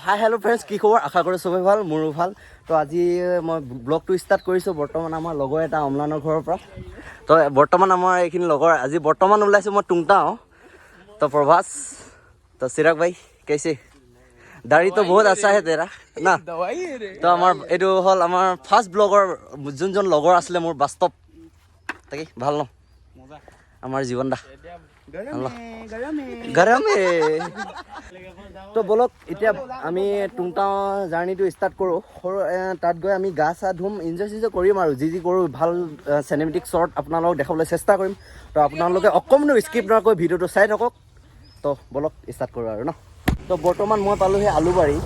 Hi hello' friends, কি খবৰ? আশা কৰোঁ চবেই ভাল, মোৰো ভাল। তো আজি মই ব্লগটো ষ্টাৰ্ট কৰিছোঁ বৰ্তমান আমাৰ লগৰ এটা অম্লানৰ ঘৰৰ পৰা। তো বৰ্তমান আমাৰ এইখিনি লগৰ আজি বৰ্তমান ওলাইছোঁ মই টুংটাও। তো প্ৰভাস, তো চিৰাগ ভাই कैसे? दाढ़ी तो बहुत अच्छा है तेरा ना। তো আমাৰ এইটো হ'ল আমাৰ ফাৰ্ষ্ট ব্লগৰ যোনজন লগৰ আছিলে মোৰ বাস্তৱ, তাকে ভাল ন আমাৰ জীৱন দা গৰমে। তো বলক এতিয়া আমি টুংটাও জাৰ্ণিটো ষ্টাৰ্ট কৰোঁ। তাত গৈ আমি গা চা ধুম, এনজয় চেনজয় কৰিম আৰু যি কৰোঁ ভাল চিনেমেটিক শ্বৰ্ট আপোনালোকক দেখাবলৈ চেষ্টা কৰিম। তো আপোনালোকে অকণমানো স্কিপ নকৰি ভিডিঅ'টো চাই থাকক। তো বলক ষ্টাৰ্ট কৰোঁ আৰু ন। তো বৰ্তমান মই পালোঁহি আলুবাৰী।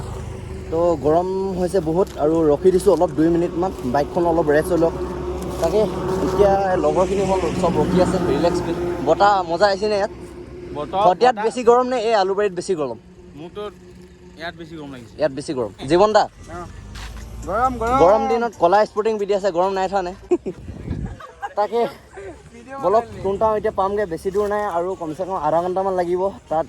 তো গৰম হৈছে বহুত আৰু ৰখি দিছোঁ অলপ 2 মিনিটমান, বাইকখন অলপ ৰেষ্ট হৈ লওক। তাকে এতিয়া লগৰখিনি হ'ল চব ৰখি আছে ৰিলেক্স কৰি। বতাহ মজা আহিছেনে ইয়াত? ইয়াত বেছি গৰম নে এই আলুবাৰীত বেছি গৰম? মোৰতো ইয়াত বেছি গৰম লাগিছে। ইয়াত বেছি গৰম। জীৱন দা গৰম দিনত কলা স্পৰ্টিং পিন্ধি আছে, গৰম নাই থোৱা নে? তাকে বলক টুংটাও এতিয়া পামগৈ, বেছি দূৰ নাই আৰু কমচে কম আধা ঘণ্টামান লাগিব। তাত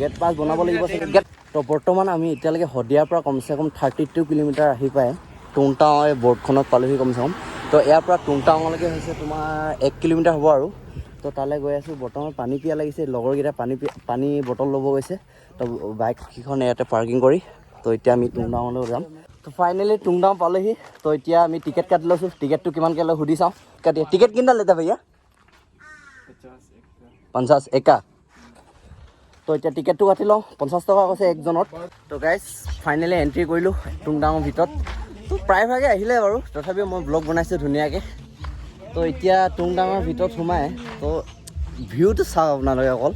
গেট পাছ বনাব লাগিব চাগে। তো বৰ্তমান আমি এতিয়ালৈকে শদিয়াৰ পৰা কমচে কম 32 কিলোমিটাৰ আহি পাই টুংটাও এই বৰ্ডখনত পালোহি কমচে কম। তো ইয়াৰ পৰা টুংটাওলৈকে হৈছে তোমাৰ 1 কিলোমিটাৰ হ'ব আৰু। তো তালৈ গৈ আছোঁ। বৰ্তমান পানী পিয়া লাগিছে, লগৰকেইটা পানী বটল ল'ব গৈছে। তো বাইককেইখন ইয়াতে পাৰ্কিং কৰি তো এতিয়া আমি টুংটাওলৈ যাম। তো ফাইনেলি টুংটাও পালেহি। তো এতিয়া আমি টিকেট কাটি লৈছোঁ। টিকেটটো কিমানকৈ লয় সুধি চাওঁ। টিকেট কিমান লেতা ভैया? 50 একা। তো এতিয়া টিকেটটো কাটি লওঁ, 50 টকা কৈছে একজনত। তো গাইজ ফাইনেলি এণ্ট্ৰি কৰিলোঁ টুংটাওৰ ভিতৰত। তো প্ৰায়ভাগে আহিলে বাৰু, তথাপিও মই ব্লগ বনাইছোঁ ধুনীয়াকৈ। তো এতিয়া টুংটাওৰ ভিতৰত সোমাই তো ভিউটো চাওক আপোনালোকে অকল।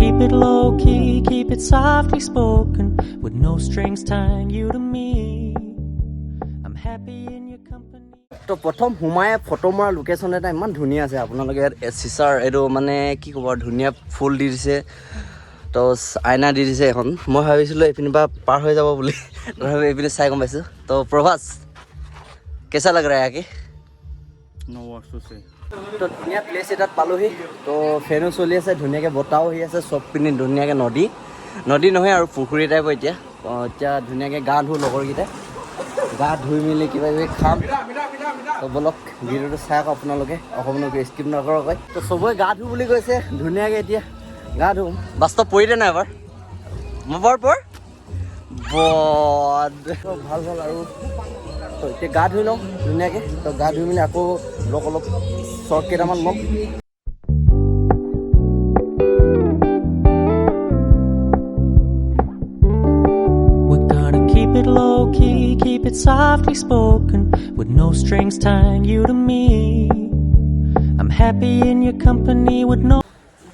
Keep it low key, keep it softly spoken, with no strings tying you to me. I'm happy in your company. তো প্ৰথম সোমাই ফটো মৰা লোকেশ্যন এটা ইমান ধুনীয়া আছে। আপোনালোকে ইয়াত চিচাৰ এইটো মানে কি ক'ব, ধুনীয়া ফুল দি দিছে। তো আইনা দি দিছে এখন। মই ভাবিছিলোঁ এইপিনি পৰা পাৰ হৈ যাব বুলি, তথাপি এইপিনি চাই গম পাইছোঁ। তো প্ৰভাস কেঁচা লাগ ৰা কি? তো ধুনীয়া প্লেচ এটাত পালোহি। তো ফেনো চলি আছে, ধুনীয়াকৈ বতাহো আহি আছে, চব পিনি ধুনীয়াকৈ নদী নহয় আৰু পুখুৰী টাইপ। এতিয়া ধুনীয়াকৈ গা ধুওঁ লগৰকেইটাই, গা ধুই মেলি কিবা কিবি খাম। তো বলক ভিডিঅ'টো চাওক আপোনালোকে, অকণমান স্কিপ নকৰাকৈ। তো চবৰে গা ধুওঁ বুলি কৈছে, ধুনীয়াকৈ এতিয়া গা ধুম। বাস্তৱ পৰিলে নাই এবাৰ? মই বৰ ভাল আৰু তো এতিয়া গা ধুই লওঁ ধুনীয়াকৈ। তো গা ধুই মেলি আকৌ ব্লগ অলপ শ্বৰ্ট কেইটামান ল'ম। We're gonna keep it low key, keep it softly spoken, with no strings tying you to me. I'm happy in your company with no.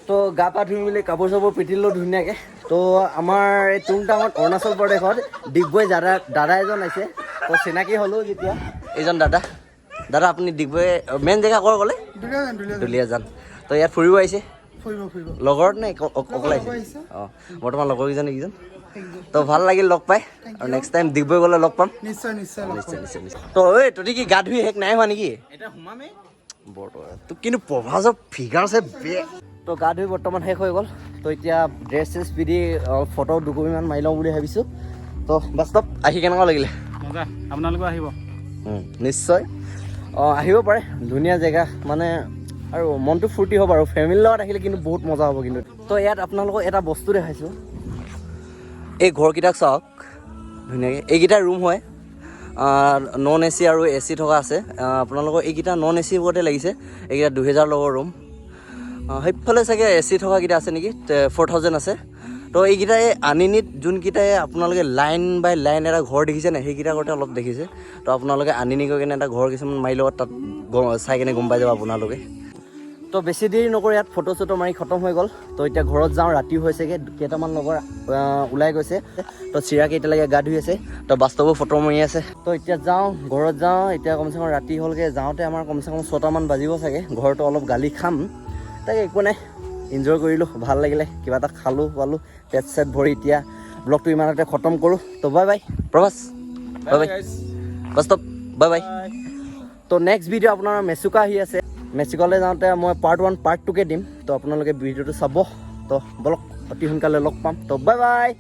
তো গা পা ধুই মেলি কাপোৰ চাপোৰ পিন্ধিলোঁ ধুনীয়াকৈ। তো আমাৰ এই টুংটাওত অৰুণাচল প্ৰদেশত ডিগবৈ দাদা এজন আছে। তো চিনাকি হ'লোঁ যেতিয়া এইজন দাদা আপুনি ডিগবৈ মেইন জেগা ক'ৰ ক'লে? দুলীয়াজান। তো ইয়াত ফুৰিব আহিছে লগৰত নে অকলে আহিছে? অঁ, বৰ্তমান লগৰকেইজন এইকেইজন। তো ভাল লাগিল লগ পাই, আৰু নেক্সট টাইম ডিগবৈ গ'লে লগ পাম নিশ্চয়। তো তহঁতি কি গা ধুই শেষ নাই হোৱা নেকি? তো কিন্তু প্ৰভাসৰ ফিগাৰ আছে বেগ। তো গা ধুই বৰ্তমান শেষ হৈ গ'ল। তো এতিয়া ড্ৰেছ চেছ পিন্ধি ফটো দুকপিমান মাৰি লওঁ বুলি ভাবিছোঁ। তো বাস্তৱ আহি কেনেকুৱা লাগিলে? মজা, আপোনালোকো আহিব নিশ্চয়। আহিব পাৰে, ধুনীয়া জেগা মানে, আৰু মনটো ফূৰ্তি হ'ব আৰু ফেমিলিৰ লগত আহিলে কিন্তু বহুত মজা হ'ব কিন্তু। তো ইয়াত আপোনালোকক এটা বস্তু দেখাইছোঁ, এই ঘৰকেইটাক চাওক ধুনীয়াকৈ। এইকেইটা ৰুম হয়, নন এ চি আৰু এ চি থকা আছে। আপোনালোকৰ এইকেইটা নন এ চি ওপৰতে লাগিছে। এইকেইটা 2000 লগৰ ৰুম। সেইফালে চাগে এ চি থকাকেইটা আছে নেকি, 4000 আছে। তো এইকেইটাই আনিনিত যোনকেইটাই আপোনালোকে লাইন বাই লাইন এটা ঘৰ দেখিছে নাই, সেইকেইটা ঘৰতে অলপ দেখিছে। তো আপোনালোকে আনিনি গৈ কিনে এটা ঘৰ কিছুমান মাৰি লগত তাত চাই কিনে গম পাই যাব আপোনালোকে। তো বেছি দেৰি নকৰি ইয়াত ফটো চটো মাৰি খতম হৈ গ'ল। তো এতিয়া ঘৰত যাওঁ, ৰাতি হৈছেগৈ। কেইটামান লগৰ ওলাই গৈছে। তো চিৰাকে এতিয়ালৈকে গা ধুই আছে। তো বাস্তৱো ফটো মাৰি আছে। তো এতিয়া যাওঁ, ঘৰত যাওঁ। এতিয়া কমচে কম ৰাতি হ'লগৈ, যাওঁতে আমাৰ কমচে কম 6টামান বাজিব চাগে। ঘৰতো অলপ গালি খাম, তাকে একো নাই, এনজয় কৰিলোঁ, ভাল লাগিলে। কিবা এটা খালোঁ পালোঁ, পেট চেট ভৰি। এতিয়া ব্লগটো ইমানতে খতম কৰোঁ। তো bye bye Prabhas, bye bye বাস্তৱ, বাই বাই। তো নেক্সট ভিডিঅ' আপোনাৰ মেচুকা আহি আছে। মেক্সিকোলৈ যাওঁতে মই পাৰ্ট 1 পাৰ্ট 2কে দিম। তো আপোনালোকে ভিডিঅ'টো চাব। তো বলক অতি সোনকালে লগ পাম। তো বাই বাই।